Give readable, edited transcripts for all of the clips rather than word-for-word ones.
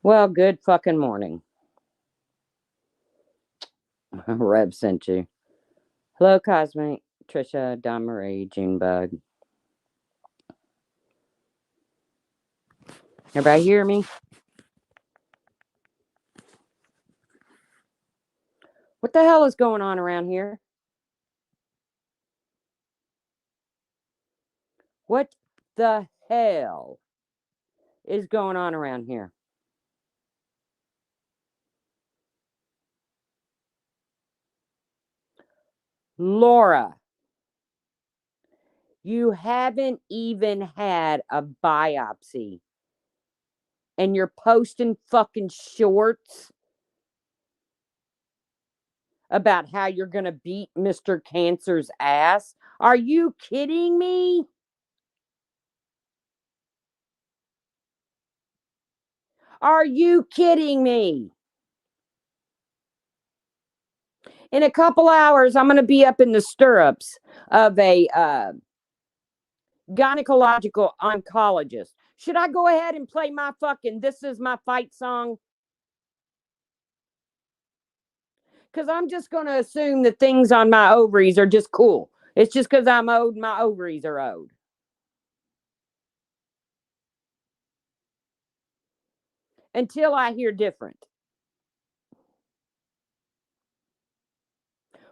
Well, good fucking morning. Reb sent you. Hello, Cosmic, Trisha, Don Marie, Junebug. Everybody hear me? What the hell is going on around here? What the hell is going on around here? Laura, you haven't even had a biopsy and you're posting fucking shorts about how you're going to beat Mr. Cancer's ass? Are you kidding me? Are you kidding me? In a couple hours, I'm going to be up in the stirrups of a gynecological oncologist. Should I go ahead and play my fucking This Is My Fight song? Because I'm just going to assume that things on my ovaries are just cool. It's just because I'm old, my ovaries are old. Until I hear different.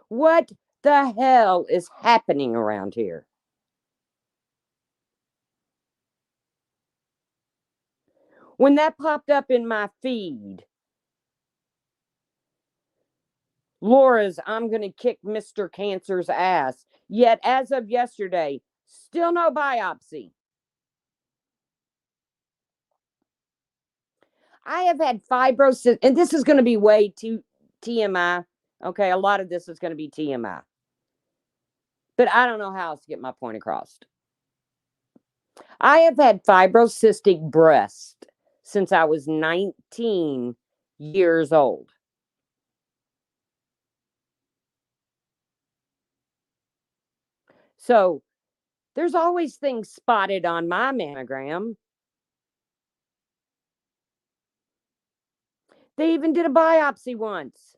What the hell is happening around here? When that popped up in my feed, Laura's I'm going to kick Mr. Cancer's ass. Yet, as of yesterday, still no biopsy. I have had fibrosis, and this is going to be way too TMI. Okay, a lot of this is going to be TMI. But I don't know how else to get my point across. I have had fibrocystic breast since I was 19 years old. So there's always things spotted on my mammogram. They even did a biopsy once.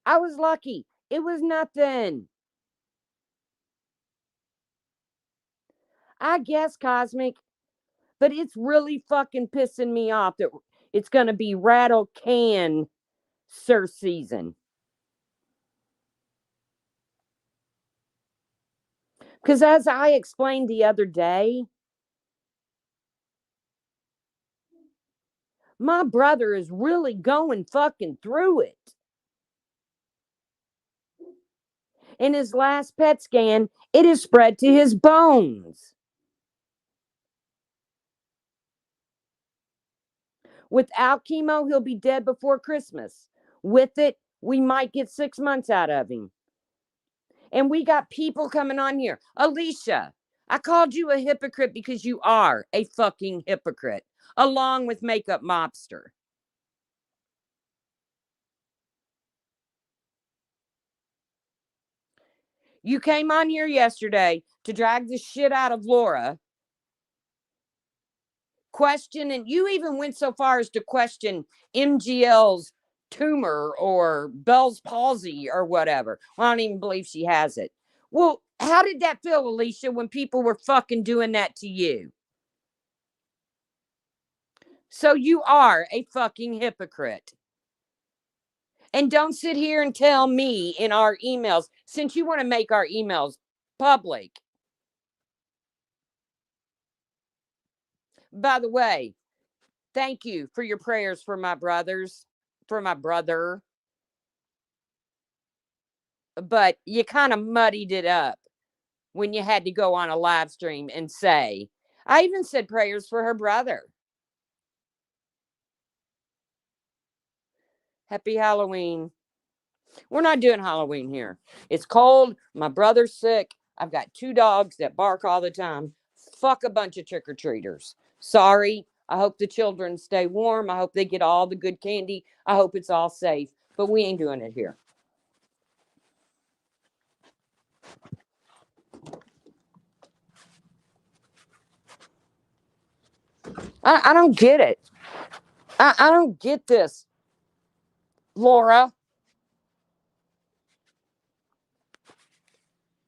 I was lucky. It was nothing. I guess, Cosmic, but it's really fucking pissing me off that it's going to be rattle can sir season. Because as I explained the other day, my brother is really going fucking through it. In his last PET scan, it is spread to his bones. Without chemo, he'll be dead before Christmas. With it, we might get 6 months out of him. And we got people coming on here. Alicia, I called you a hypocrite because you are a fucking hypocrite, along with Makeup Mobster. You came on here yesterday to drag the shit out of Laura. Question, and you even went so far as to question MGL's tumor or Bell's palsy or whatever. Well, I don't even believe she has it. Well, how did that feel, Alicia, when people were fucking doing that to you? So you are a fucking hypocrite. And don't sit here and tell me in our emails, since you want to make our emails public. By the way, thank you for your prayers for my brothers, for my brother. But you kind of muddied it up when you had to go on a live stream and say, I even said prayers for her brother. Happy Halloween. We're not doing Halloween here. It's cold. My brother's sick. I've got 2 dogs that bark all the time. Fuck a bunch of trick or treaters. Sorry. I hope the children stay warm. I hope they get all the good candy. I hope it's all safe. But we ain't doing it here. I don't get it. I don't get this, Laura.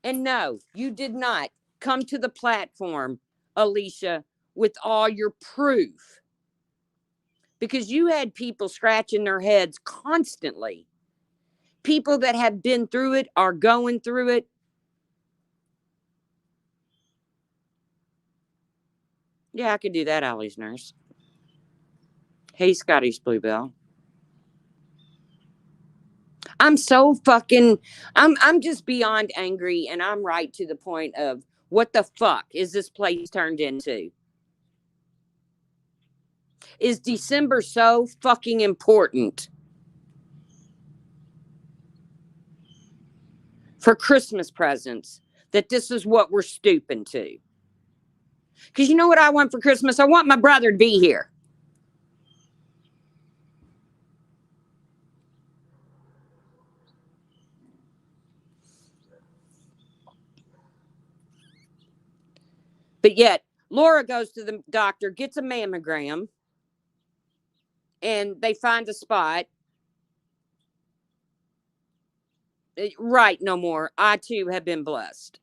And no, you did not come to the platform, Alicia, with all your proof. Because you had people scratching their heads constantly. People that have been through it are going through it. Yeah, I could do that, Allie's nurse. Hey, Scotty's Bluebell. I'm so fucking I'm just beyond angry, and I'm right to the point of what the fuck is this place turned into? Is December so fucking important for Christmas presents that this is what we're stooping to? Because you know what I want for Christmas? I want my brother to be here. But yet, Laura goes to the doctor, gets a mammogram, and they find a spot. Right, no more. I too have been blessed.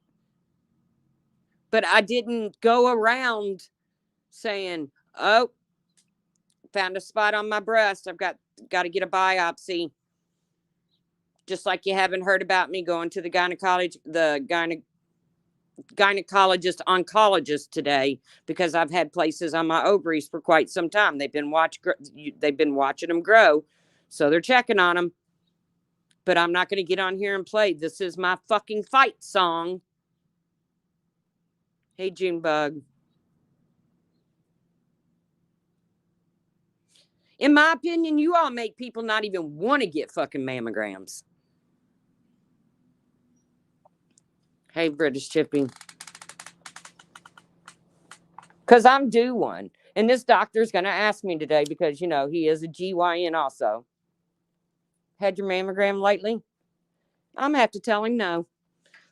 But I didn't go around saying, oh, found a spot on my breast. I've got to get a biopsy. Just like you haven't heard about me going to the gynecologist oncologist today, because I've had places on my ovaries for quite some time. They've been watching them grow, so they're checking on them. But I'm not going to get on here and play "This Is My Fucking Fight" song. Hey, Junebug. In my opinion, you all make people not even want to get fucking mammograms. Hey, British Chippy. Because I'm due one. And this doctor's going to ask me today because, you know, he is a GYN also. Had your mammogram lately? I'm going to have to tell him no.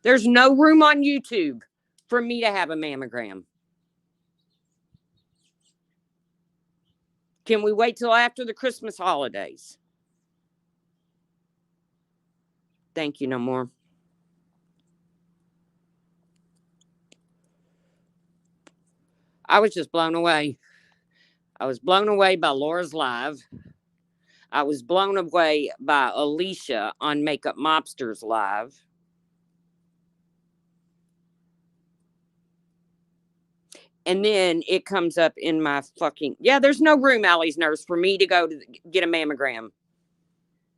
There's no room on YouTube for me to have a mammogram. Can we wait till after the Christmas holidays? Thank you, no more. I was just blown away. I was blown away by Laura's live. I was blown away by Alicia on Makeup Mobsters live. And then it comes up in my fucking... Yeah, there's no room, Allie's nurse, for me to go to get a mammogram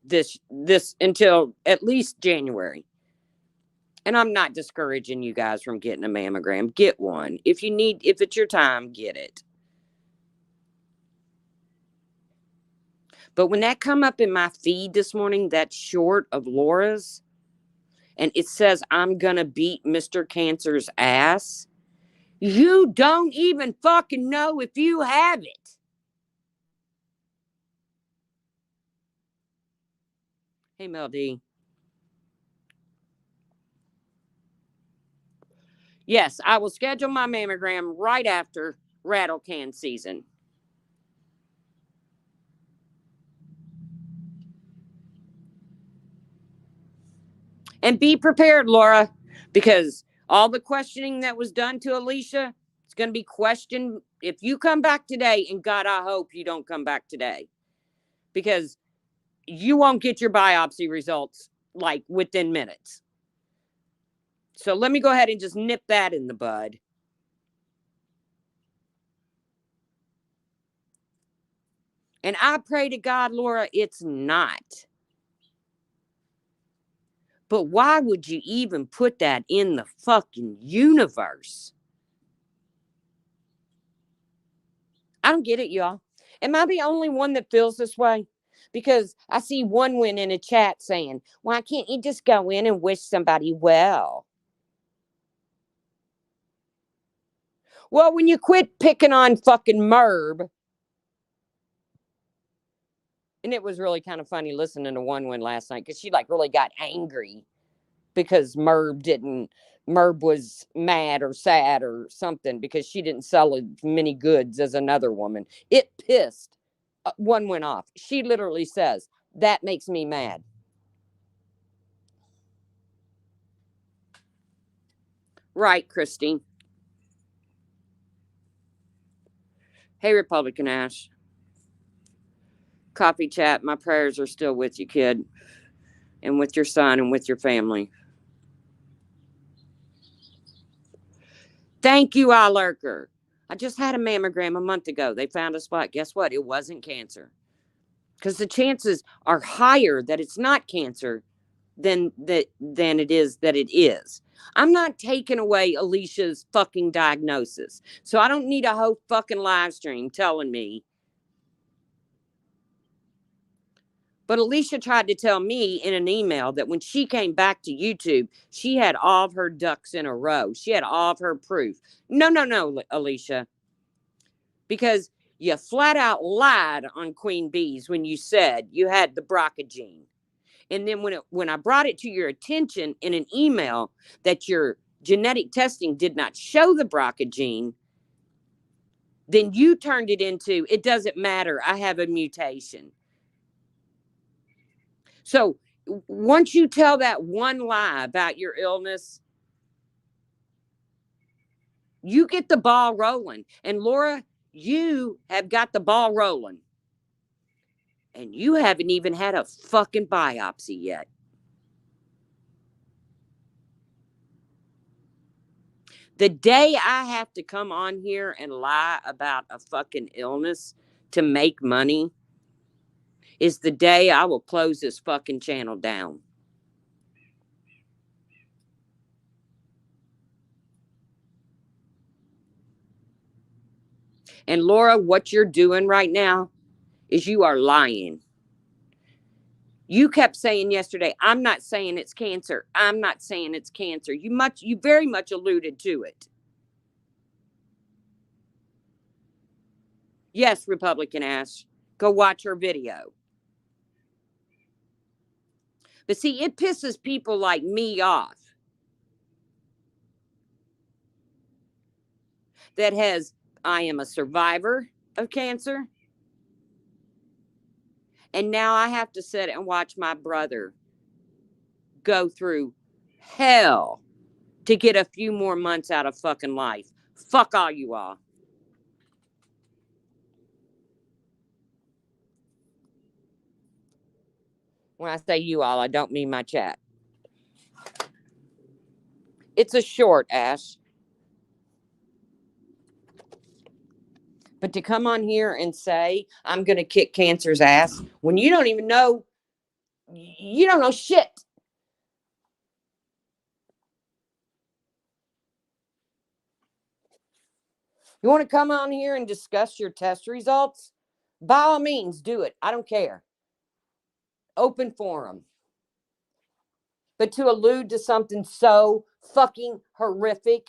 this until at least January. And I'm not discouraging you guys from getting a mammogram. Get one. If it's your time, get it. But when that come up in my feed this morning, that short of Laura's, and it says, I'm gonna beat Mr. Cancer's ass, you don't even fucking know if you have it. Hey, Mel D. Yes, I will schedule my mammogram right after rattle can season. And be prepared, Laura, because all the questioning that was done to Alicia, it's going to be questioned. If you come back today, and God, I hope you don't come back today, because you won't get your biopsy results like within minutes. So let me go ahead and just nip that in the bud. And I pray to God, Laura, it's not. But why would you even put that in the fucking universe? I don't get it, y'all. Am I the only one that feels this way? Because I see one win in a chat saying, why can't you just go in and wish somebody well? Well, when you quit picking on fucking Merb, and it was really kind of funny listening to one win last night because she like really got angry because Merb was mad or sad or something because she didn't sell as many goods as another woman. It pissed one went off. She literally says, that makes me mad. Right, Christine. Hey, Republican Ash. Coffee chat. My prayers are still with you, kid. And with your son and with your family. Thank you, I lurker. I just had a mammogram a month ago. They found a spot. Guess what? It wasn't cancer. Because the chances are higher that it's not cancer than it is that it is. I'm not taking away Alicia's fucking diagnosis. So I don't need a whole fucking live stream telling me. But Alicia tried to tell me in an email that when she came back to YouTube, she had all of her ducks in a row. She had all of her proof. No, Alicia. Because you flat out lied on Queen Bees when you said you had the BRCA gene. And then when I brought it to your attention in an email that your genetic testing did not show the BRCA gene, then you turned it into, it doesn't matter, I have a mutation. So once you tell that one lie about your illness, you get the ball rolling. And Laura, you have got the ball rolling. And you haven't even had a fucking biopsy yet. The day I have to come on here and lie about a fucking illness to make money is the day I will close this fucking channel down. And Laura, what you're doing right now is you are lying. You kept saying yesterday, I'm not saying it's cancer. I'm not saying it's cancer. You very much alluded to it. Yes, Republican ass. Go watch her video. But see, it pisses people like me off. I am a survivor of cancer. And now I have to sit and watch my brother go through hell to get a few more months out of fucking life. Fuck all you all. When I say you all, I don't mean my chat. It's a short, Ash. But to come on here and say, I'm going to kick cancer's ass when you don't even know, you don't know shit. You want to come on here and discuss your test results? By all means, do it. I don't care. Open forum. But to allude to something so fucking horrific,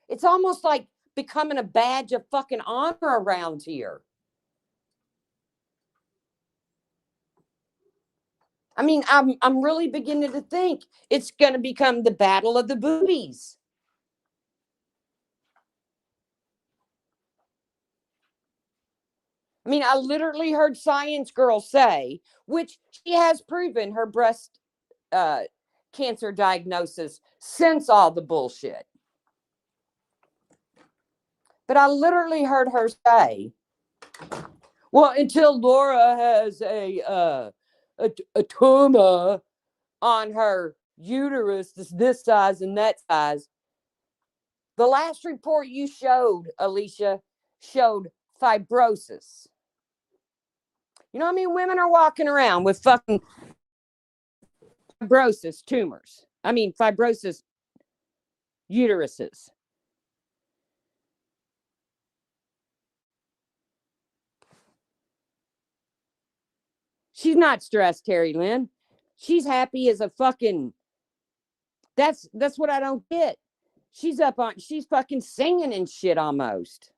it's almost like becoming a badge of fucking honor around here. I mean, I'm really beginning to think it's going to become the battle of the boobies. I mean, I literally heard Science Girl say, which she has proven her breast cancer diagnosis since all the bullshit. But I literally heard her say, well, until Laura has a tumor on her uterus, this size and that size. The last report you showed, Alicia, showed fibrosis. You know how many women are walking around with fucking fibrosis tumors? I mean, fibrosis uteruses. She's not stressed, Terry Lynn. She's happy as a fucking. That's what I don't get. She's fucking singing and shit almost.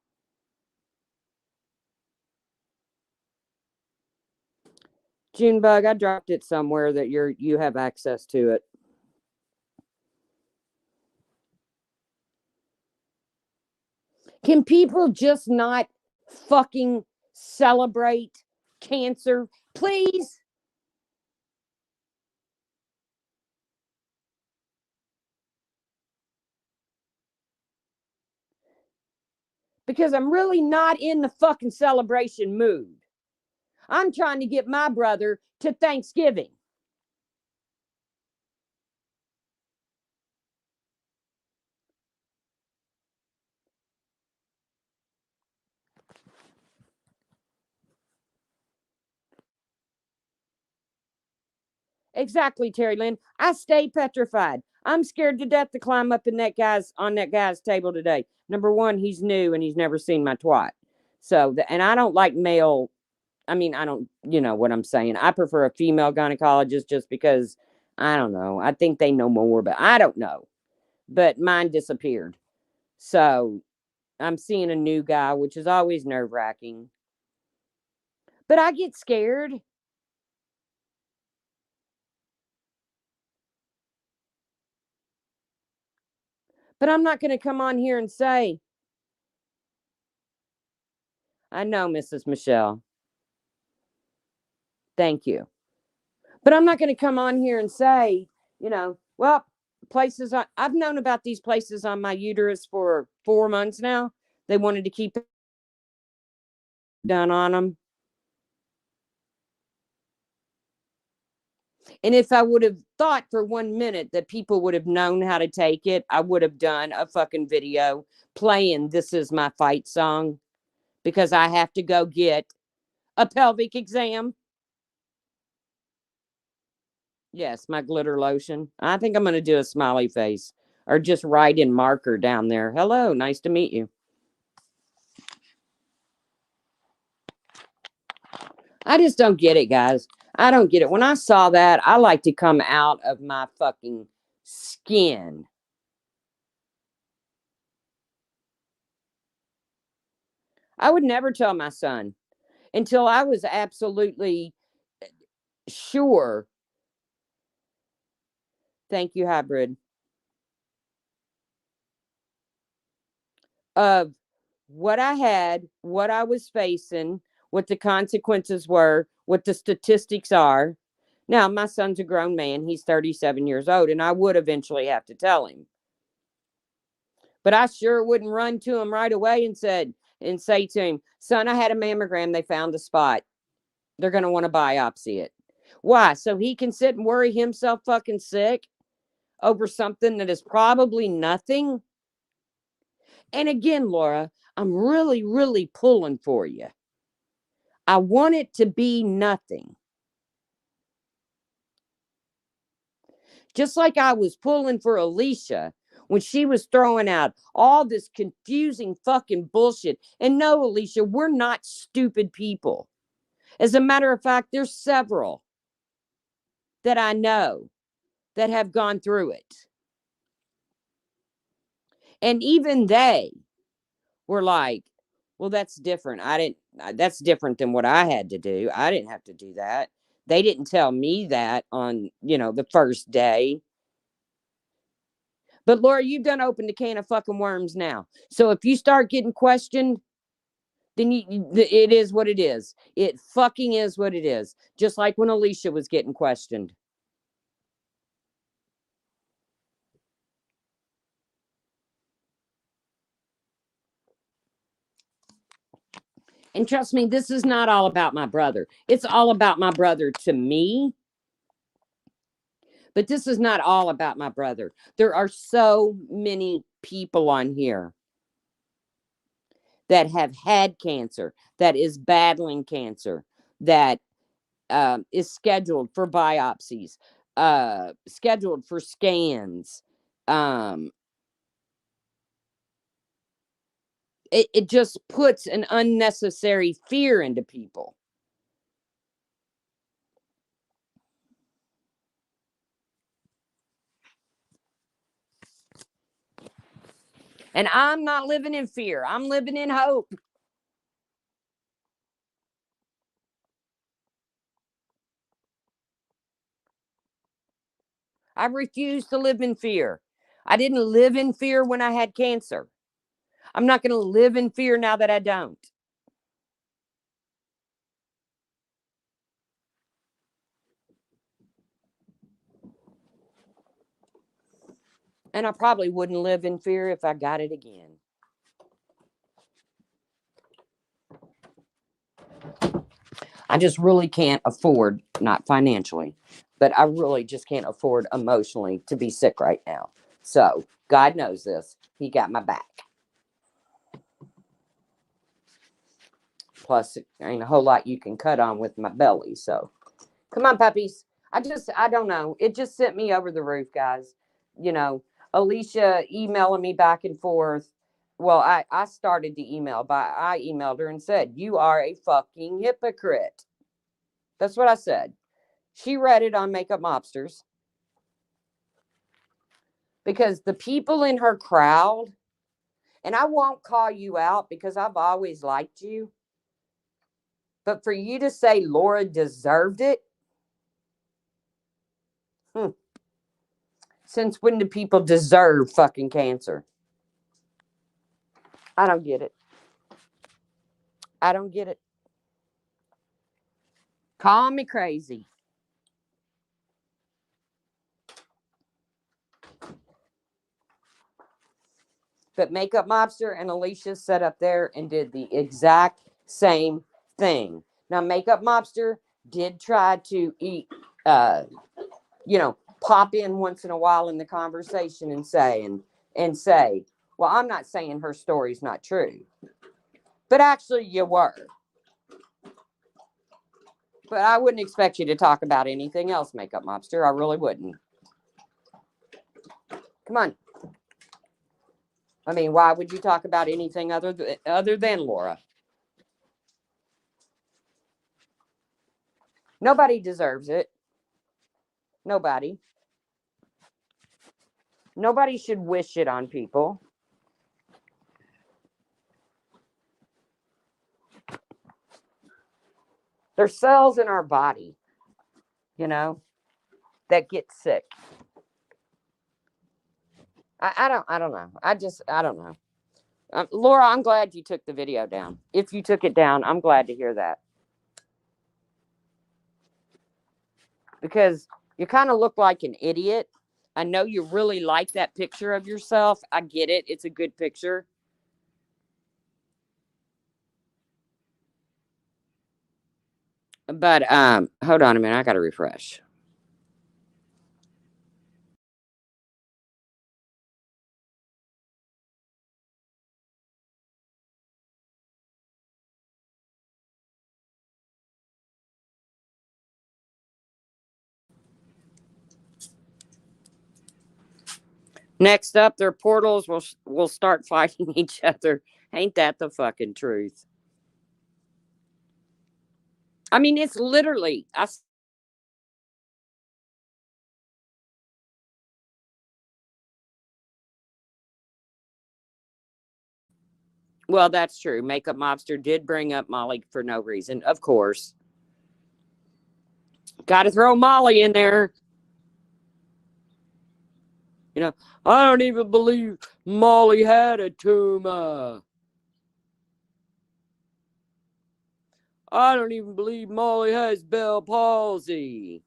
Junebug, I dropped it somewhere that you have access to it. Can people just not fucking celebrate cancer, please? Because I'm really not in the fucking celebration mood. I'm trying to get my brother to Thanksgiving. Exactly, Terry Lynn. I stay petrified. I'm scared to death to climb up in that guy's table today. Number one, he's new and he's never seen my twat. So, and I don't like male. I mean, I don't, you know what I'm saying. I prefer a female gynecologist just because I don't know. I think they know more, but I don't know. But mine disappeared. So I'm seeing a new guy, which is always nerve wracking. But I get scared. But I'm not going to come on here and say, I know, Mrs. Michelle. Thank you. But I'm not going to come on here and say, well, I've known about these places on my uterus for 4 months now. They wanted to keep it done on them. And if I would have thought for 1 minute that people would have known how to take it, I would have done a fucking video playing This Is My Fight song because I have to go get a pelvic exam. Yes, my glitter lotion. I think I'm going to do a smiley face or just write in marker down there. Hello, nice to meet you. I just don't get it, guys. I don't get it. When I saw that, I like to come out of my fucking skin. I would never tell my son until I was absolutely sure. Thank you, hybrid. Of what I had, what I was facing, what the consequences were, what the statistics are. Now, my son's a grown man. He's 37 years old, and I would eventually have to tell him. But I sure wouldn't run to him right away and say to him, son, I had a mammogram. They found a spot. They're going to want to biopsy it. Why? So he can sit and worry himself fucking sick over something that is probably nothing. And again, Laura, I'm really, really pulling for you. I want it to be nothing. Just like I was pulling for Alicia when she was throwing out all this confusing fucking bullshit. And no, Alicia, we're not stupid people. As a matter of fact, there's several that I know that have gone through it. And even they were like, well, that's different. That's different than what I had to do. I didn't have to do that. They didn't tell me that on, the first day. But Laura, you've done opened a can of fucking worms now. So if you start getting questioned, then it is what it is. It fucking is what it is. Just like when Alicia was getting questioned. And trust me, this is not all about my brother. It's all about my brother to me. But this is not all about my brother. There are so many people on here that have had cancer, that is battling cancer, that is scheduled for biopsies, scheduled for scans. Um, it just puts an unnecessary fear into people. And I'm not living in fear. I'm living in hope. I refuse to live in fear. I didn't live in fear when I had cancer. I'm not going to live in fear now that I don't. And I probably wouldn't live in fear if I got it again. I just really can't afford, not financially, but I really just can't afford emotionally to be sick right now. So God knows this. He got my back. Plus, there ain't a whole lot you can cut on with my belly. So come on, puppies. I don't know. It just sent me over the roof, guys. You know, Alicia emailing me back and forth. Well, I started the email, but I emailed her and said, "You are a fucking hypocrite." That's what I said. She read it on Makeup Mobsters because the people in her crowd, and I won't call you out because I've always liked you, but for you to say Laura deserved it, since when do people deserve fucking cancer? I don't get it. I don't get it. Call me crazy. But Makeup Mobster and Alicia sat up there and did the exact same thing. Now, Makeup Mobster did try to eat, pop in once in a while in the conversation and say, well, I'm not saying her story's not true, but actually you were. But I wouldn't expect you to talk about anything else, Makeup Mobster. I really wouldn't. Come on. I mean, why would you talk about anything other than Laura? Nobody deserves it. Nobody. Nobody should wish it on people. There's cells in our body, that get sick. I don't know. I don't know. Laura, I'm glad you took the video down. If you took it down, I'm glad to hear that. Because you kind of look like an idiot. I know you really like that picture of yourself. I get it. It's a good picture. But hold on a minute. I got to refresh. Next up, their portals will start fighting each other. Ain't that the fucking truth? I mean, it's literally. Well, that's true. Makeup Mobster did bring up Molly for no reason, of course. Got to throw Molly in there. I don't even believe Molly had a tumor. I don't even believe Molly has Bell palsy.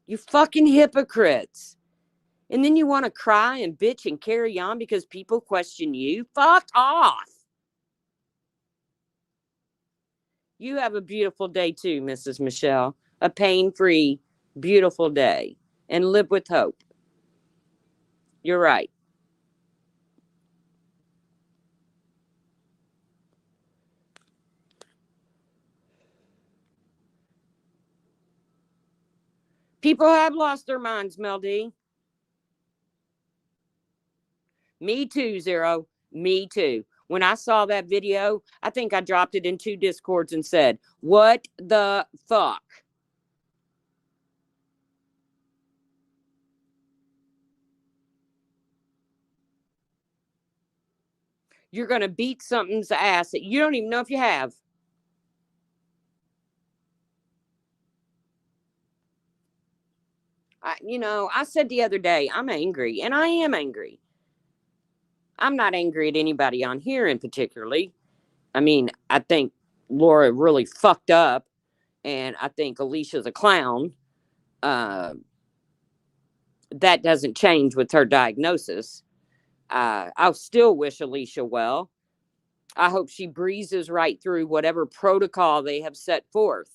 You fucking hypocrites. And then you want to cry and bitch and carry on because people question you? Fuck off. You have a beautiful day too, Mrs. Michelle. A pain-free, beautiful day. And live with hope. You're right. People have lost their minds, Mel D. Me too, Zero. Me too. When I saw that video, I think I dropped it in 2 Discords and said, what the fuck? You're going to beat something's ass that you don't even know if you have. I said the other day, I'm angry, and I am angry. I'm not angry at anybody on here in particularly. I mean, I think Laura really fucked up, and I think Alicia's a clown. Uh, that doesn't change with her diagnosis. I still wish Alicia well. I hope she breezes right through whatever protocol they have set forth.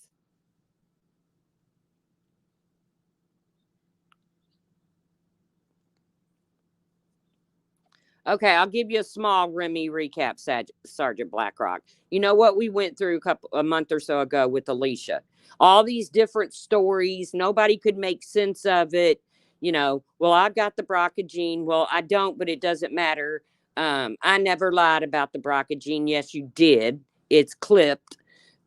Okay, I'll give you a small Remy recap, Sergeant Blackrock. You know what we went through a month or so ago with Alicia? All these different stories. Nobody could make sense of it. Well, I've got the BRCA gene. Well, I don't, but it doesn't matter. I never lied about the BRCA gene. Yes, you did. It's clipped.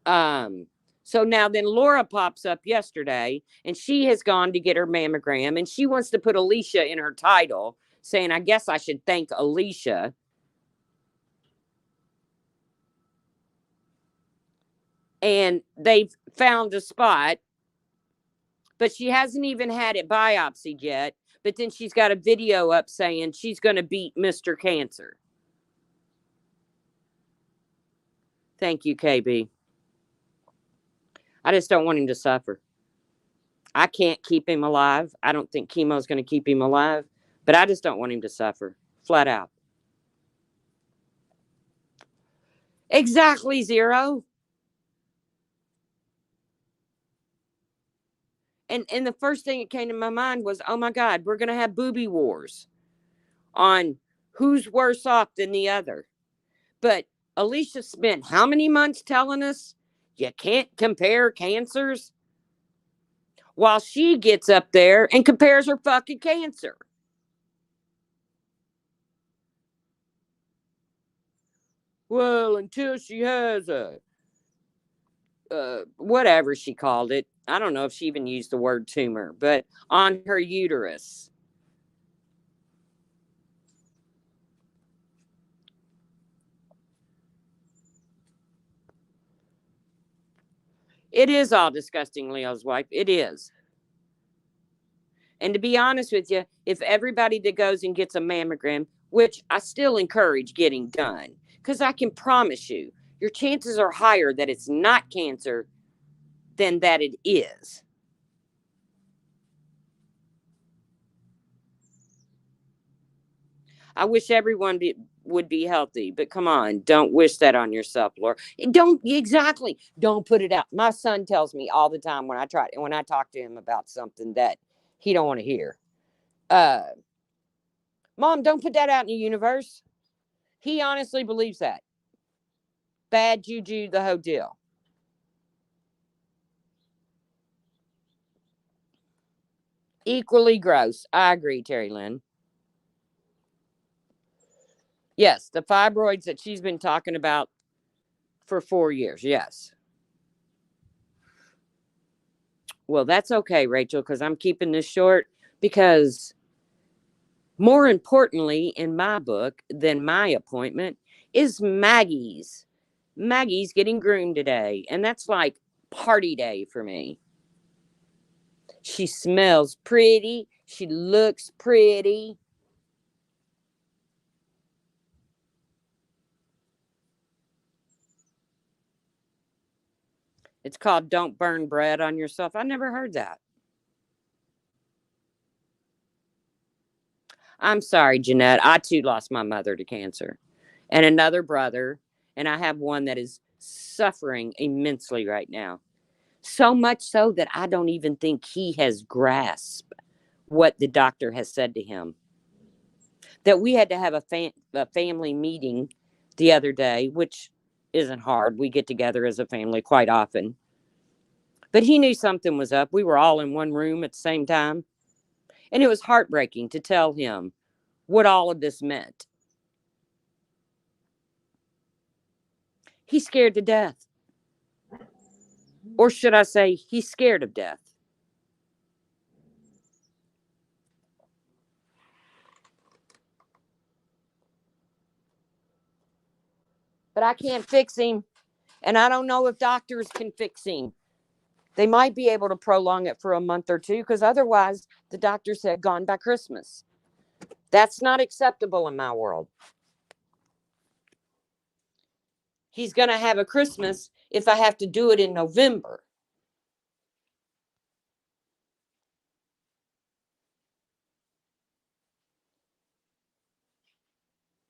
Um, so now then Laura pops up yesterday and she has gone to get her mammogram and she wants to put Alicia in her title, saying, I guess I should thank Alicia. And they've found a spot, but she hasn't even had it biopsied yet. But then she's got a video up saying she's going to beat Mr. Cancer. Thank you, KB. I just don't want him to suffer. I can't keep him alive. I don't think chemo is going to keep him alive, but I just don't want him to suffer. Flat out. Exactly, Zero. And the first thing that came to my mind was, oh my God, we're going to have booby wars on who's worse off than the other. But Alicia spent how many months telling us you can't compare cancers? While she gets up there and compares her fucking cancer. Well, until she has a whatever she called it. I don't know if she even used the word tumor, but on her uterus. It is all disgusting, Leo's wife. It is. And to be honest with you, if everybody that goes and gets a mammogram, which I still encourage getting done, because I can promise you, your chances are higher that it's not cancer than that it is. I wish everyone would be healthy, but come on, don't wish that on yourself, Laura. Don't put it out. My son tells me all the time when I talk to him about something that he don't want to hear. Mom, don't put that out in the universe. He honestly believes that. Bad juju, the whole deal. Equally gross. I agree, Terry Lynn. Yes, the fibroids that she's been talking about for 4 years. Yes. Well, that's okay, Rachel, because I'm keeping this short because more importantly, in my book than my appointment is Maggie's. Maggie's getting groomed today, and that's like party day for me. She smells pretty. She looks pretty. It's called Don't Burn Bread on Yourself. I never heard that. I'm sorry, Jeanette. I too lost my mother to cancer and another brother. And I have one that is suffering immensely right now. So much so that I don't even think he has grasped what the doctor has said to him. That we had to have a family meeting the other day, which isn't hard. We get together as a family quite often. But he knew something was up. We were all in one room at the same time. And it was heartbreaking to tell him what all of this meant. He's scared to death. Or should I say, he's scared of death. But I can't fix him. And I don't know if doctors can fix him. They might be able to prolong it for a month or two because otherwise, the doctor said, gone by Christmas. That's not acceptable in my world. he's going to have a Christmas if I have to do it in November.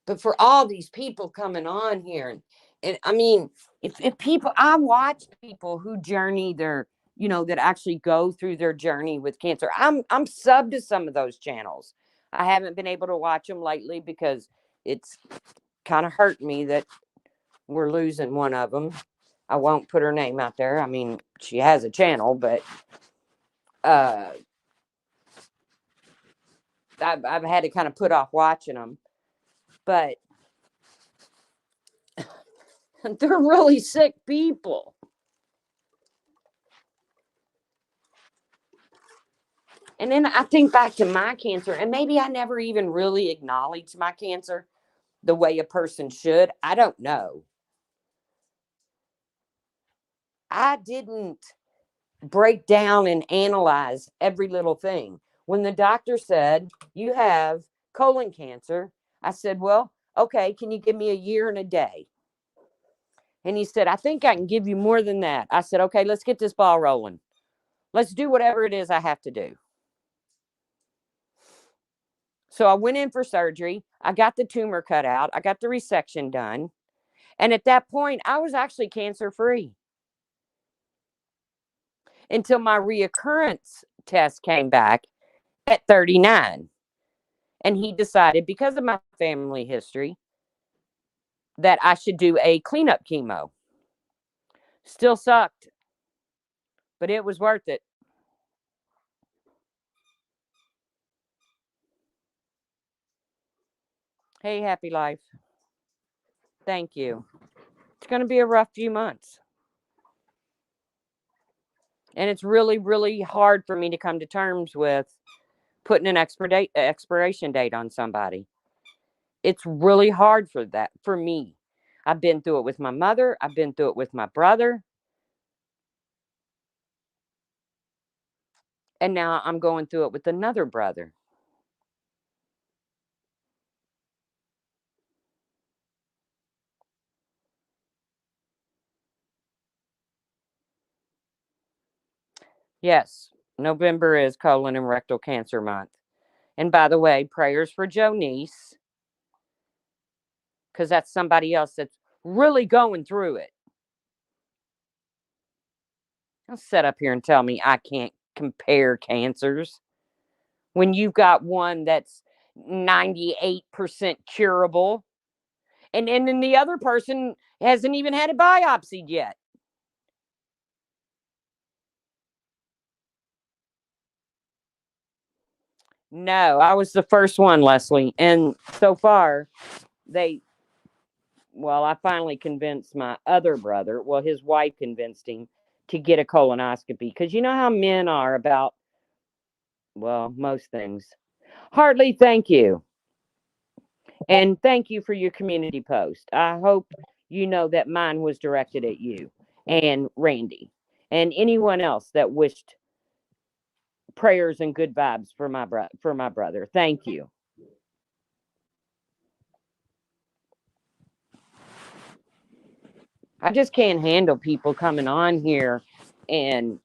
But for all these people coming on here, and I mean, if people, I watch people who journey their, that actually go through their journey with cancer. I'm sub to some of those channels. I haven't been able to watch them lately because it's kind of hurt me that we're losing one of them. I won't put her name out there. I mean, she has a channel, but I've had to kind of put off watching them. But they're really sick people. And then I think back to my cancer, and maybe I never even really acknowledged my cancer the way a person should. I don't know. I didn't break down and analyze every little thing. When the doctor said, you have colon cancer, I said, well, okay, can you give me a year and a day? And he said, I think I can give you more than that. I said, okay, let's get this ball rolling. Let's do whatever it is I have to do. So I went in for surgery. I got the tumor cut out. I got the resection done. And at that point, I was actually cancer free until my reoccurrence test came back at 39. And he decided, because of my family history, that I should do a cleanup chemo. Still sucked, but it was worth it. Hey, happy life. Thank you. It's going to be a rough few months. And it's really, really hard for me to come to terms with putting an expiration date on somebody. It's really hard for me. I've been through it with my mother. I've been through it with my brother. And now I'm going through it with another brother. Yes, November is colon and rectal cancer month. And by the way, prayers for Jonice, because that's somebody else that's really going through it. Don't sit up here and tell me I can't compare cancers when you've got one that's 98% curable, and then the other person hasn't even had it biopsied yet. No, I was the first one, Leslie. And so far, they, I finally convinced my other brother, his wife convinced him to get a colonoscopy, because you know how men are about, most things. Hartley, thank you. And thank you for your community post. I hope you know that mine was directed at you and Randy and anyone else that wished prayers and good vibes for my brother. Thank you. I just can't handle people coming on here and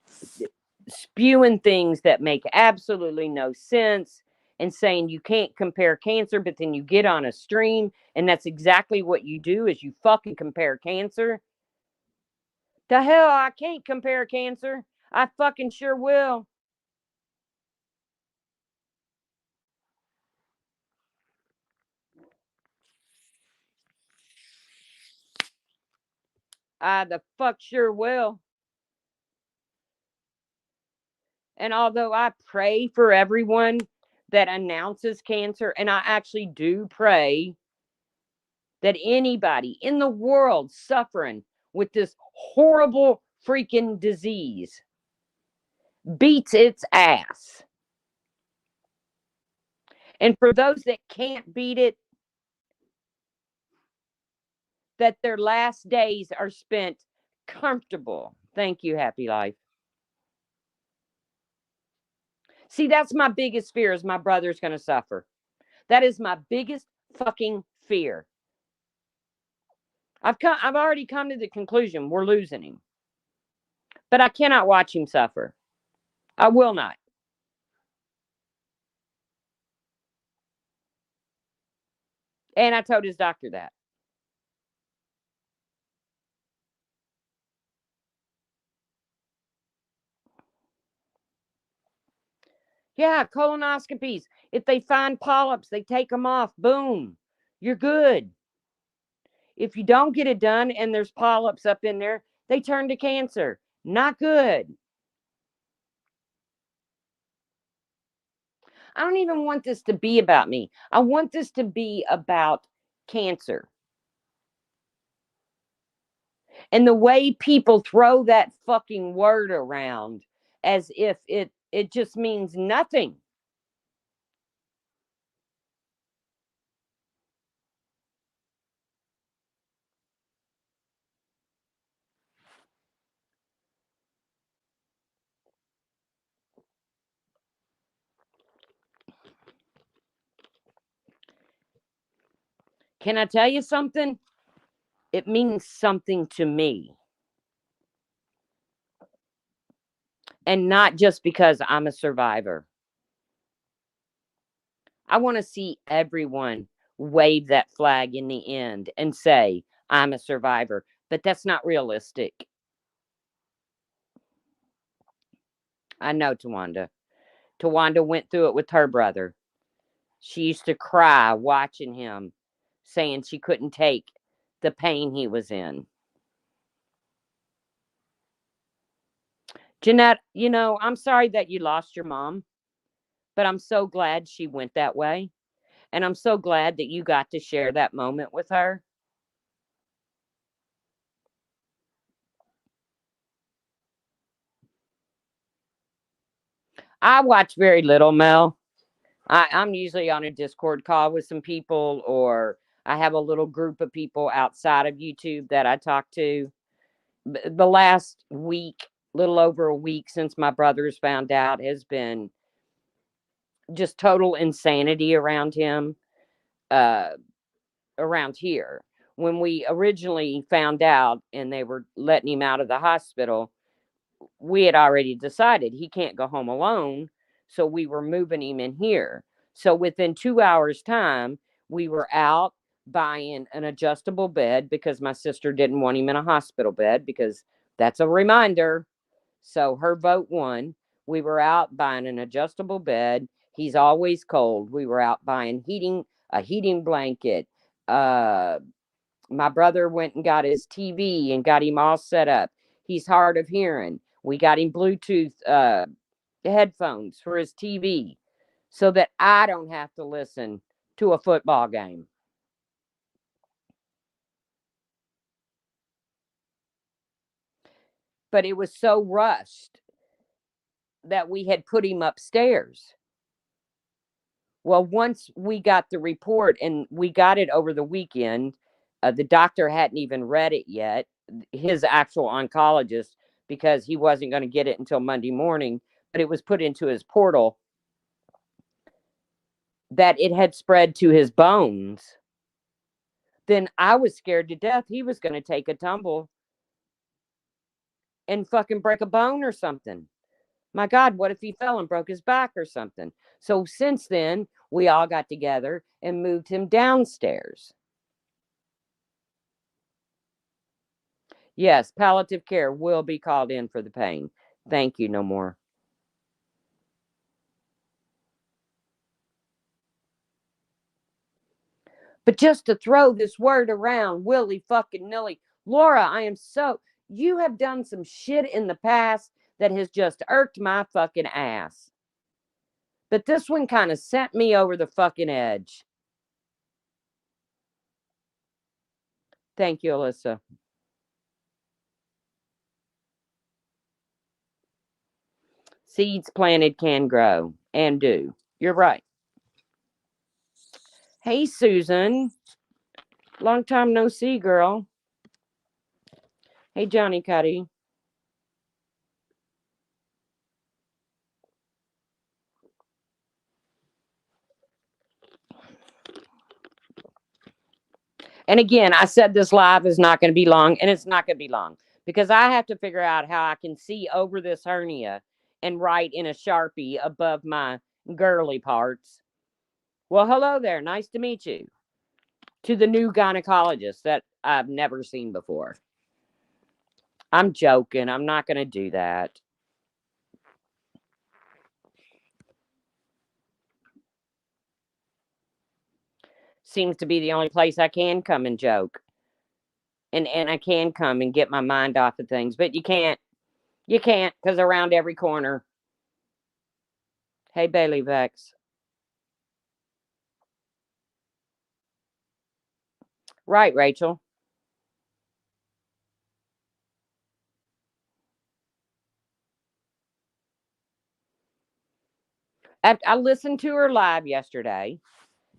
spewing things that make absolutely no sense and saying you can't compare cancer, but then you get on a stream and that's exactly what you do, is you fucking compare cancer. The hell, I can't compare cancer. I fucking sure will. I the fuck sure will. And although I pray for everyone that announces cancer, and I actually do pray that anybody in the world suffering with this horrible freaking disease beats its ass. And for those that can't beat it, that their last days are spent comfortable. Thank you, happy life. See, that's my biggest fear, is my brother's going to suffer. That is my biggest fucking fear. I've already come to the conclusion we're losing him. But I cannot watch him suffer. I will not. And I told his doctor that. Yeah, colonoscopies. If they find polyps, they take them off. Boom. You're good. If you don't get it done and there's polyps up in there, they turn to cancer. Not good. I don't even want this to be about me. I want this to be about cancer. And the way people throw that fucking word around as if it just means nothing. Can I tell you something? It means something to me. And not just because I'm a survivor. I want to see everyone wave that flag in the end and say, I'm a survivor. But that's not realistic. I know Tawanda. Tawanda went through it with her brother. She used to cry watching him, saying she couldn't take the pain he was in. Jeanette, I'm sorry that you lost your mom, but I'm so glad she went that way. And I'm so glad that you got to share that moment with her. I watch very little, Mel. I'm usually on a Discord call with some people, or I have a little group of people outside of YouTube that I talk to. The last week, little over a week since my brothers found out, has been just total insanity around him, uh, around here. When we originally found out and they were letting him out of the hospital, we had already decided he can't go home alone. So we were moving him in here. So within 2 hours' time, we were out buying an adjustable bed because my sister didn't want him in a hospital bed, because that's a reminder. So her vote won. We were out buying an adjustable bed. He's always cold. We were out buying a heating blanket. Uh, my brother went and got his TV and got him all set up. He's hard of hearing. We got him Bluetooth headphones for his TV so that I don't have to listen to a football game. But it was so rushed that we had put him upstairs. Well, once we got the report and we got it over the weekend, the doctor hadn't even read it yet, his actual oncologist, because he wasn't going to get it until Monday morning, but it was put into his portal that it had spread to his bones. Then I was scared to death he was going to take a tumble and fucking break a bone or something. My God, what if he fell and broke his back or something? So since then, we all got together and moved him downstairs. Yes, palliative care will be called in for the pain. Thank you, no more. But just to throw this word around, willy fucking nilly, Laura, I am so. You have done some shit in the past that has just irked my fucking ass. But this one kind of sent me over the fucking edge. Thank you, Alyssa. Seeds planted can grow and do. You're right. Hey, Susan. Long time no see, girl. Hey, Johnny Cuddy. And again, I said this live is not going to be long, and it's not going to be long because I have to figure out how I can see over this hernia and write in a Sharpie above my girly parts. Well, hello there. Nice to meet you. To the new gynecologist that I've never seen before. I'm joking. I'm not going to do that. Seems to be the only place I can come and joke. And I can come and get my mind off of things, but you can't. You can't, because around every corner. Hey, Bailey Vex. Right, Rachel. I listened to her live yesterday,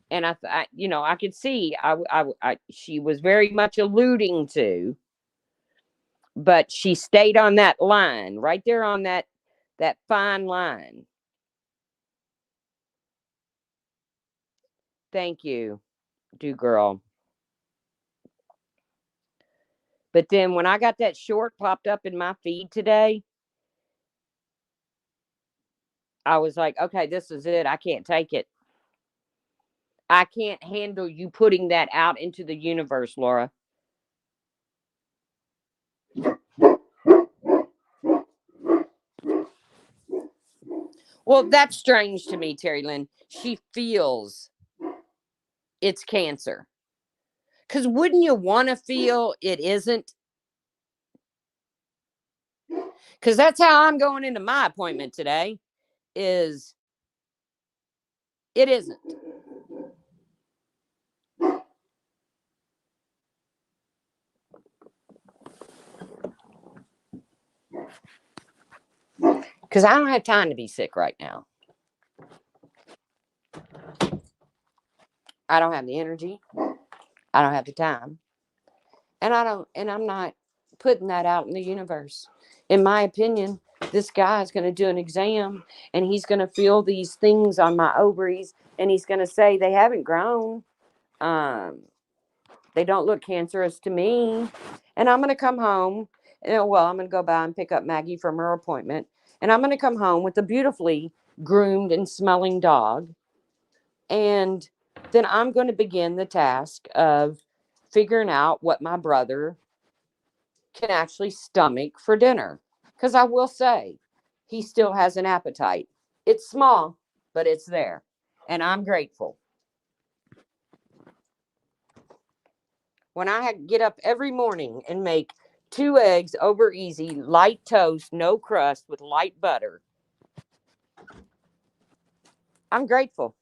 and I could see she was very much alluding to, but she stayed on that line right there on that fine line. Thank you, do girl. But then when I got that short popped up in my feed today, I was like, okay, this is it. I can't take it. I can't handle you putting that out into the universe, Laura. Well, that's strange to me, Terry Lynn. She feels it's cancer. Because wouldn't you want to feel it isn't? Because that's how I'm going into my appointment today, is it isn't. Because I don't have time to be sick right now. I don't have the energy. I don't have the time. And I'm not putting that out in the universe. In my opinion, this guy's going to do an exam and he's going to feel these things on my ovaries and he's going to say they haven't grown. They don't look cancerous to me. And I'm going to come home. I'm going to go by and pick up Maggie from her appointment. And I'm going to come home with a beautifully groomed and smelling dog. And then I'm going to begin the task of figuring out what my brother can actually stomach for dinner. Because I will say, he still has an appetite. It's small, but it's there. And I'm grateful. When I get up every morning and make 2 eggs over easy, light toast, no crust with light butter, I'm grateful.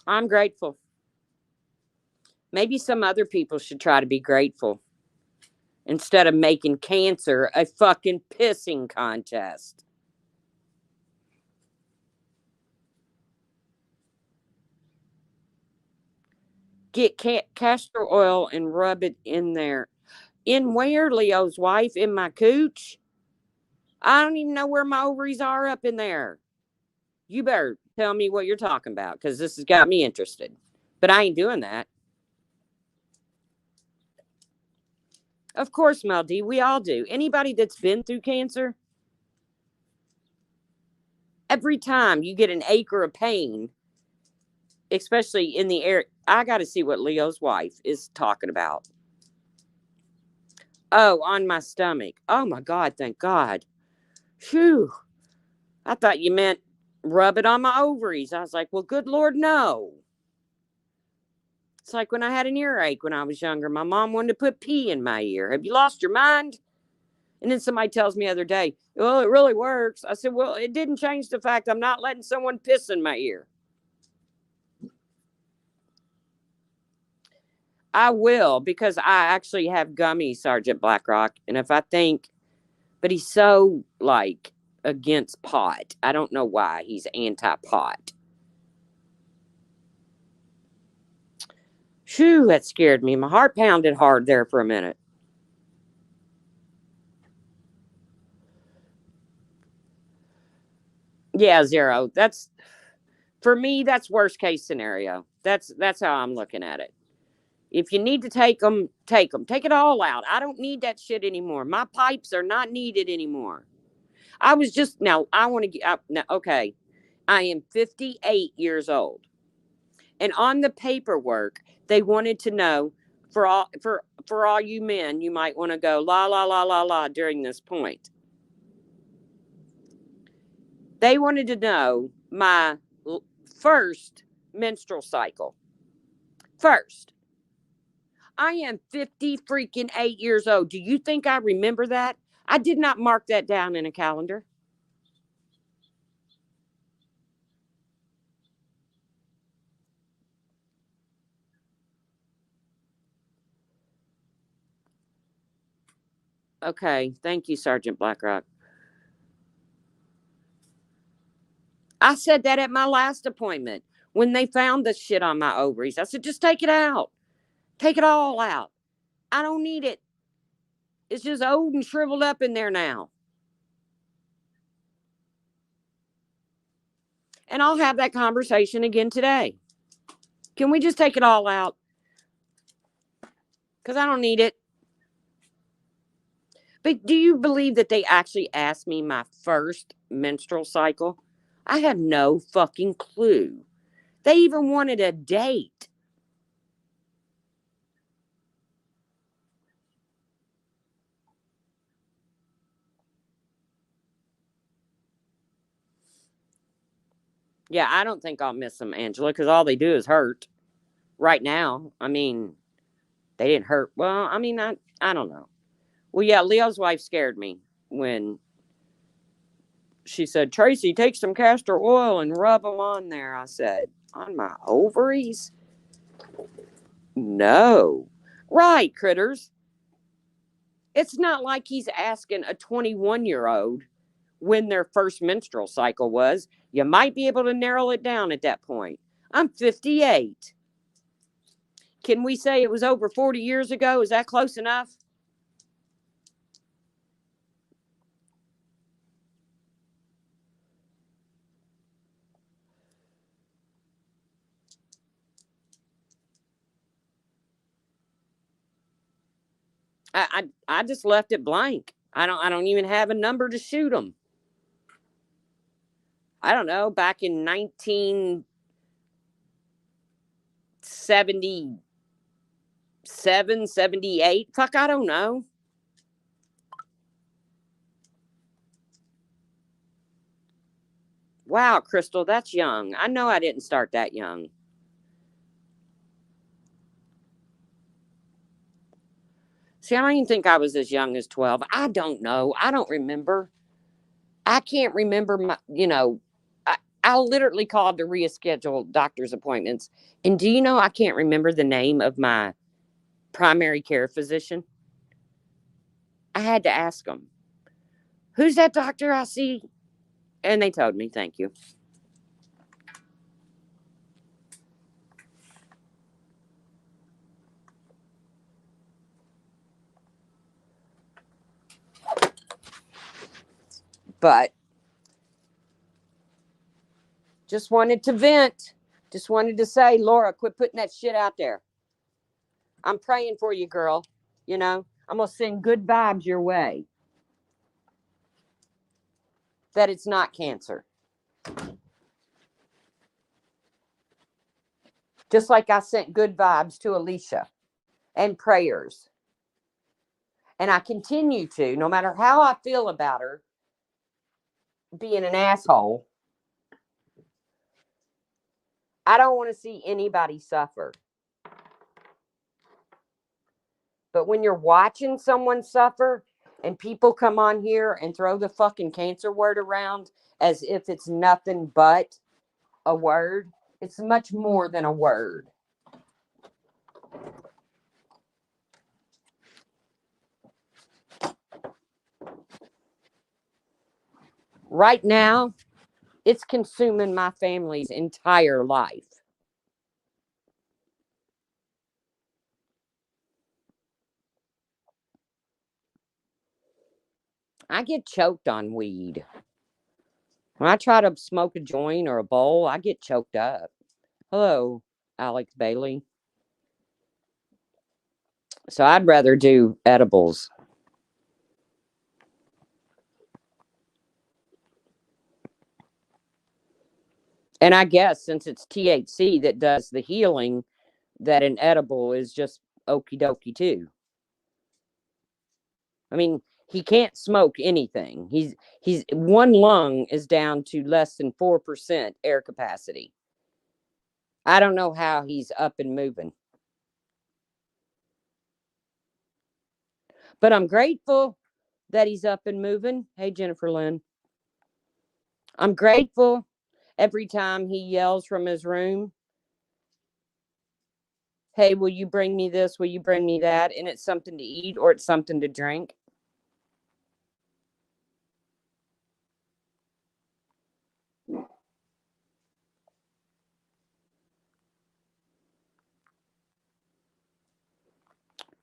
I'm grateful. Maybe some other people should try to be grateful instead of making cancer a fucking pissing contest. Get castor oil and rub it in there. In where, Leo's wife? In my cooch? I don't even know where my ovaries are up in there. You better tell me what you're talking about because this has got me interested. But I ain't doing that. Of course, Mel D, we all do. Anybody that's been through cancer, every time you get an ache or a pain, especially in the air, I got to see what Leo's wife is talking about. Oh, on my stomach. Oh my God, thank God. Phew. I thought you meant rub it on my ovaries. I was like, well, good Lord, no. It's like when I had an earache when I was younger. My mom wanted to put pee in my ear. Have you lost your mind? And then somebody tells me the other day, well, it really works. I said, well, it didn't change the fact I'm not letting someone piss in my ear. I will, because I actually have gummy Sergeant Blackrock. And if I think, but he's so like against pot. I don't know why he's anti-pot. Phew, that scared me. My heart pounded hard there for a minute. Yeah, 0. That's for me. That's worst case scenario. That's how I'm looking at it. If you need to take them, take them. Take it all out. I don't need that shit anymore. My pipes are not needed anymore. I was just now. I want to get now. Okay, I am 58 years old, and on the paperwork they wanted to know for all you men, you might want to go la la la la la during this point. They wanted to know my first menstrual cycle. First, I am 50 freaking 8 years old. Do you think I remember that? I did not mark that down in a calendar. Okay, thank you, Sergeant Blackrock. I said that at my last appointment when they found the shit on my ovaries. I said, just take it out. Take it all out. I don't need it. It's just old and shriveled up in there now. And I'll have that conversation again today. Can we just take it all out? Because I don't need it. But do you believe that they actually asked me my first menstrual cycle? I have no fucking clue. They even wanted a date. Yeah, I don't think I'll miss them, Angela, because all they do is hurt. Right now, I mean, they didn't hurt. Well, I mean, I don't know. Well, yeah, Leo's wife scared me when she said, Tracy, take some castor oil and rub them on there. I said, on my ovaries? No. Right, critters. It's not like he's asking a 21-year-old when their first menstrual cycle was. You might be able to narrow it down at that point. I'm 58. Can we say it was over 40 years ago? Is that close enough? I just left it blank. I don't even have a number to shoot them. I don't know. Back in 1977, 78. Fuck, I don't know. Wow, Crystal, that's young. I know I didn't start that young. See, I don't even think I was as young as 12. I don't know. I don't remember. I can't remember I literally called to reschedule doctor's appointments. And do you know I can't remember the name of my primary care physician? I had to ask them, who's that doctor I see? And they told me, thank you. But just wanted to vent. Just wanted to say, Laura, quit putting that shit out there. I'm praying for you, girl. I'm going to send good vibes your way that it's not cancer. Just like I sent good vibes to Alicia and prayers. And I continue to, no matter how I feel about her being an asshole, I don't want to see anybody suffer. But when you're watching someone suffer and people come on here and throw the fucking cancer word around as if it's nothing but a word, it's much more than a word. Right now, it's consuming my family's entire life. I get choked on weed. When I try to smoke a joint or a bowl, I get choked up. Hello, Alex Bailey. So I'd rather do edibles. And I guess since it's THC that does the healing, that an edible is just okie dokie too. I mean, he can't smoke anything. He's one lung is down to less than 4% air capacity. I don't know how he's up and moving. But I'm grateful that he's up and moving. Hey, Jennifer Lynn. I'm grateful every time he yells from his room, hey, will you bring me this? Will you bring me that? And it's something to eat or it's something to drink.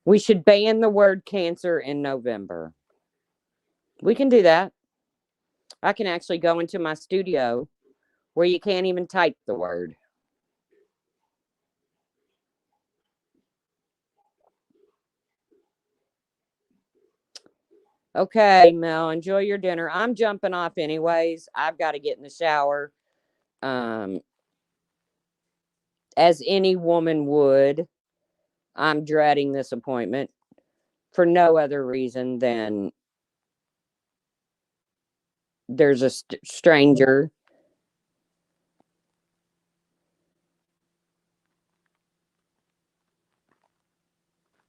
We should ban the word cancer in November. We can do that. I can actually go into my studio where you can't even type the word. Okay, Mel, enjoy your dinner. I'm jumping off anyways. I've got to get in the shower. As any woman would, I'm dreading this appointment for no other reason than there's a stranger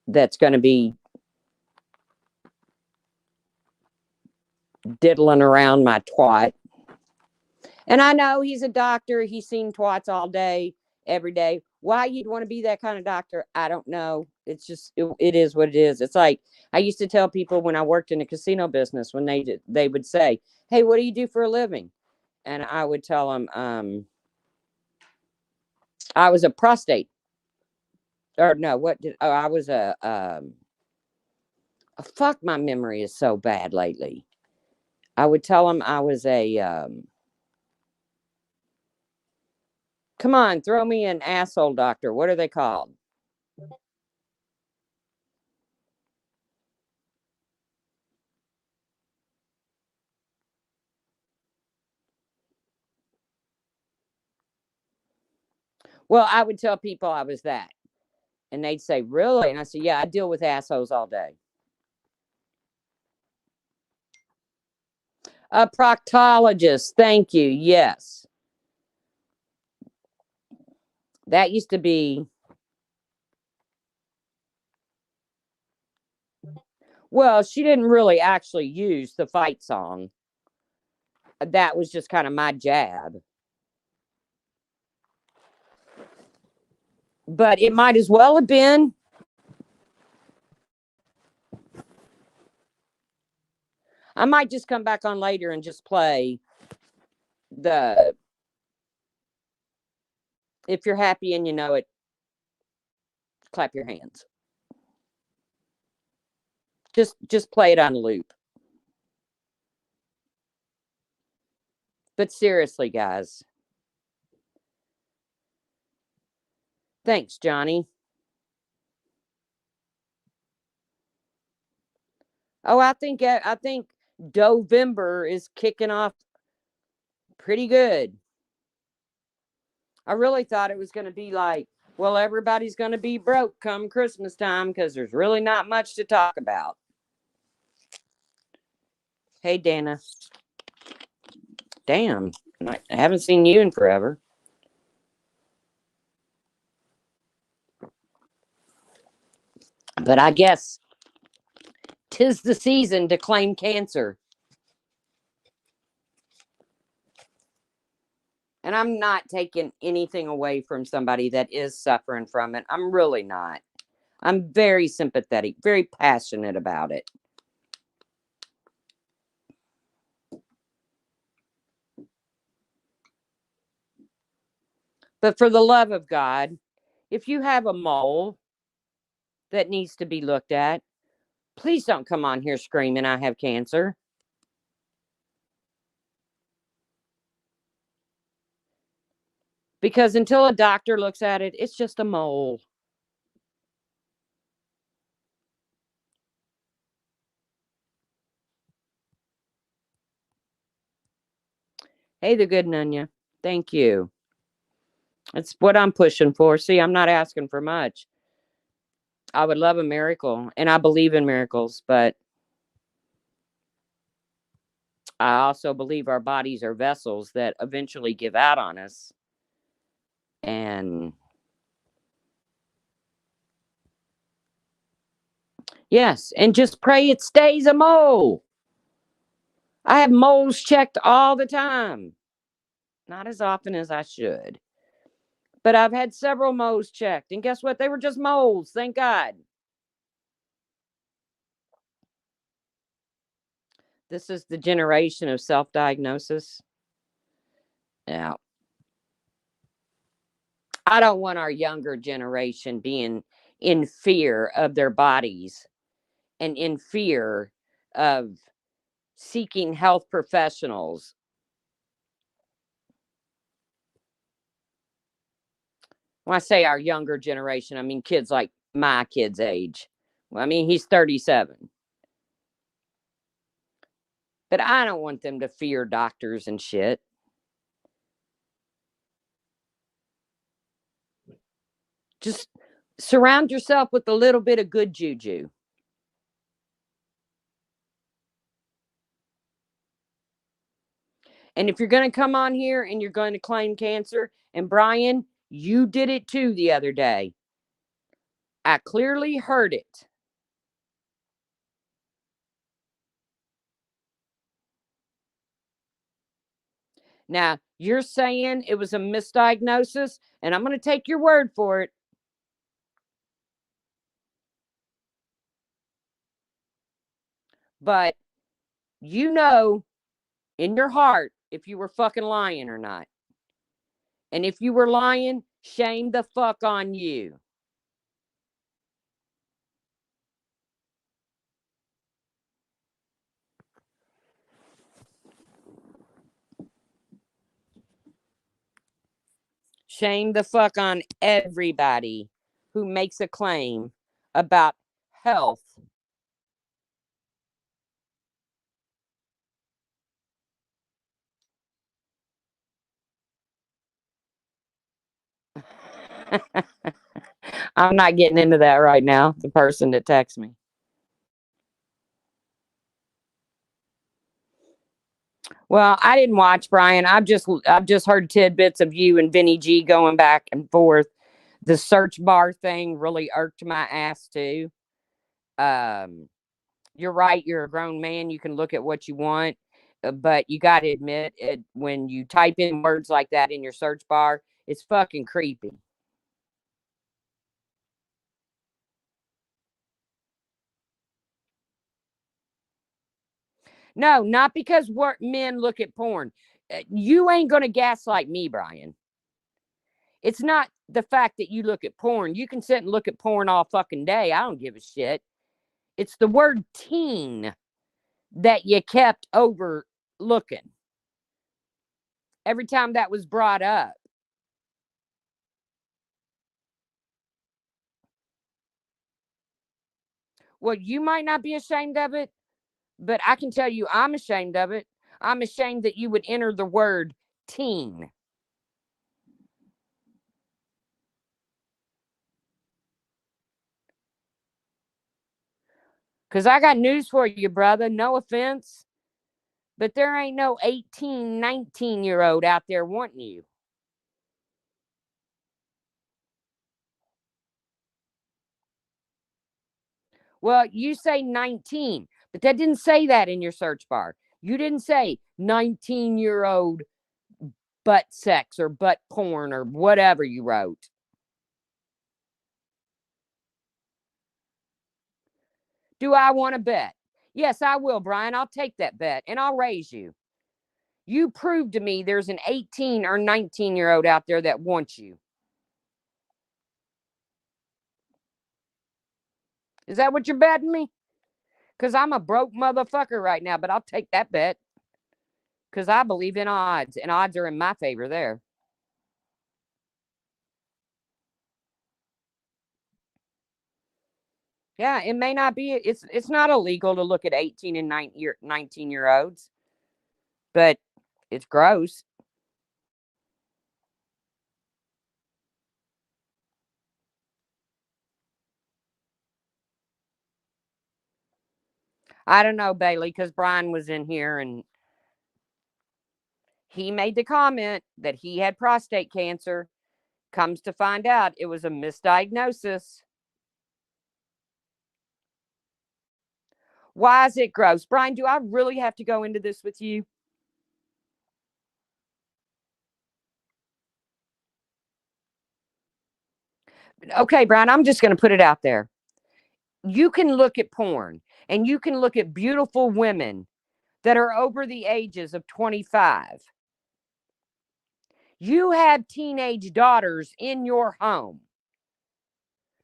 that's going to be diddling around my twat. And I know he's a doctor. He's seen twats all day, every day. Why you'd want to be that kind of doctor, I don't know. It's just, it is what it is. It's like, I used to tell people when I worked in the casino business, when they would say, hey, what do you do for a living? And I would tell them, I was a prostate. Or no, I was fuck, my memory is so bad lately. I would tell them I was come on, throw me an asshole doctor. What are they called? Well, I would tell people I was that. And they'd say, really? And I said, yeah, I deal with assholes all day. A proctologist. Thank you. Yes. That used to be, well, she didn't really actually use the fight song. That was just kind of my jab. But it might as well have been. I might just come back on later and just play the if you're happy and you know it, clap your hands. Just play it on loop. But seriously, guys. Thanks, Johnny. Oh, I think November is kicking off pretty good. I really thought it was going to be like, well, everybody's going to be broke come Christmas time because there's really not much to talk about. Hey, Dana. Damn, I haven't seen you in forever. But I guess 'tis the season to claim cancer. And I'm not taking anything away from somebody that is suffering from it. I'm really not. I'm very sympathetic, very passionate about it. But for the love of God, if you have a mole that needs to be looked at, please don't come on here screaming I have cancer. Because until a doctor looks at it, it's just a mole. Hey, the good Nunya. Thank you. It's what I'm pushing for. See, I'm not asking for much. I would love a miracle, and I believe in miracles, but I also believe our bodies are vessels that eventually give out on us. And yes, and just pray it stays a mole. I have moles checked all the time. Not as often as I should. But I've had several moles checked. And guess what? They were just moles. Thank God. This is the generation of self diagnosis. Yeah. I don't want our younger generation being in fear of their bodies and in fear of seeking health professionals. When I say our younger generation, I mean kids like my kid's age. Well, I mean, he's 37. But I don't want them to fear doctors and shit. Just surround yourself with a little bit of good juju. And if you're going to come on here and you're going to claim cancer, and Brian, you did it too the other day. I clearly heard it. Now, you're saying it was a misdiagnosis, and I'm going to take your word for it. But you know in your heart if you were fucking lying or not. And if you were lying, shame the fuck on you. Shame the fuck on everybody who makes a claim about health. I'm not getting into that right now. The person that texts me. Well, I didn't watch Brian. I've just heard tidbits of you and Vinny G going back and forth. The search bar thing really irked my ass too. Um, you're right. You're a grown man. You can look at what you want, but you got to admit it when you type in words like that in your search bar. It's fucking creepy. No, not because men look at porn. You ain't gonna gaslight me, Brian. It's not the fact that you look at porn. You can sit and look at porn all fucking day. I don't give a shit. It's the word teen that you kept overlooking every time that was brought up. Well, you might not be ashamed of it, but I can tell you I'm ashamed of it. I'm ashamed that you would enter the word teen. Because I got news for you, brother. No offense, but there ain't no 18, 19-year-old out there wanting you. Well, you say 19, but that didn't say that in your search bar. You didn't say 19-year-old butt sex or butt porn or whatever you wrote. Do I want to bet? Yes, I will, Brian. I'll take that bet and I'll raise you. You prove to me there's an 18 or 19-year-old out there that wants you. Is that what you're betting me? Because I'm a broke motherfucker right now, but I'll take that bet. Because I believe in odds, and odds are in my favor there. Yeah, it may not be. It's not illegal to look at 18 and 19-year-olds, but it's gross. I don't know, Bailey, because Brian was in here and he made the comment that he had prostate cancer. Comes to find out, it was a misdiagnosis. Why is it gross? Brian, do I really have to go into this with you? Okay, Brian, I'm just going to put it out there. You can look at porn and you can look at beautiful women that are over the ages of 25. You have teenage daughters in your home.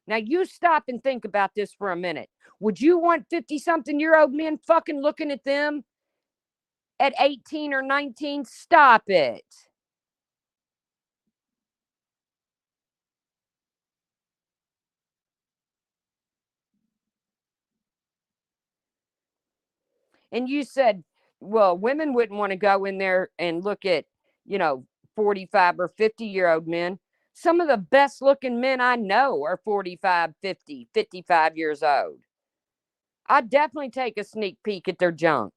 Now, you stop and think about this for a minute. Would you want 50-something-year-old men fucking looking at them at 18 or 19? Stop it. And you said, well, women wouldn't want to go in there and look at, you know, 45 or 50-year-old men. Some of the best looking men I know are 45, 50, 55 years old. I'd definitely take a sneak peek at their junk.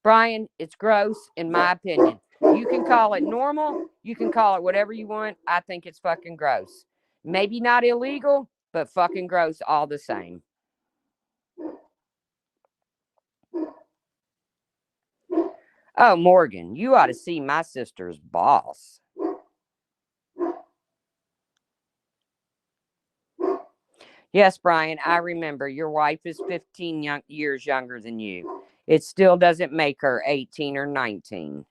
Brian, it's gross in my opinion. You can call it normal, you can call it whatever you want. I think it's fucking gross. Maybe not illegal, but fucking gross all the same. Oh, Morgan, you ought to see my sister's boss. Yes, Brian, I remember your wife is 15 years younger than you. It still doesn't make her 18 or 19.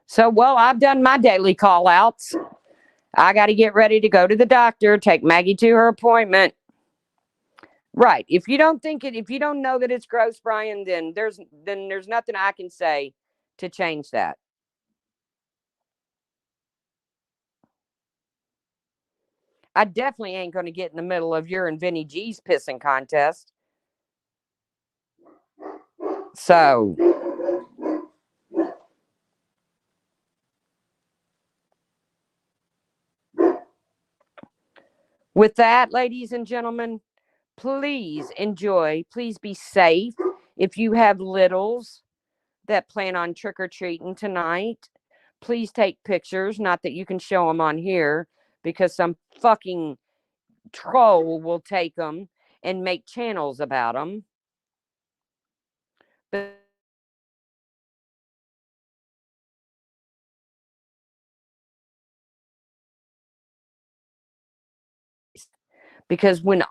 So, well, I've done my daily call outs. I got to get ready to go to the doctor, take Maggie to her appointment. Right. If you don't know that it's gross, Brian, then there's nothing I can say to change that. I definitely ain't going to get in the middle of your and Vinny G's pissing contest. So, with that, ladies and gentlemen, please enjoy. Please be safe. If you have littles that plan on trick or treating tonight, please take pictures. Not that you can show them on here because some fucking troll will take them and make channels about them. But because when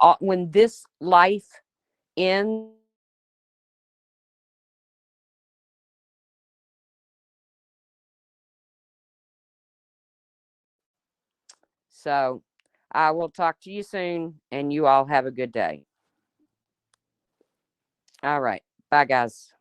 this life ends, so I will talk to you soon, and you all have a good day. All right, bye, guys.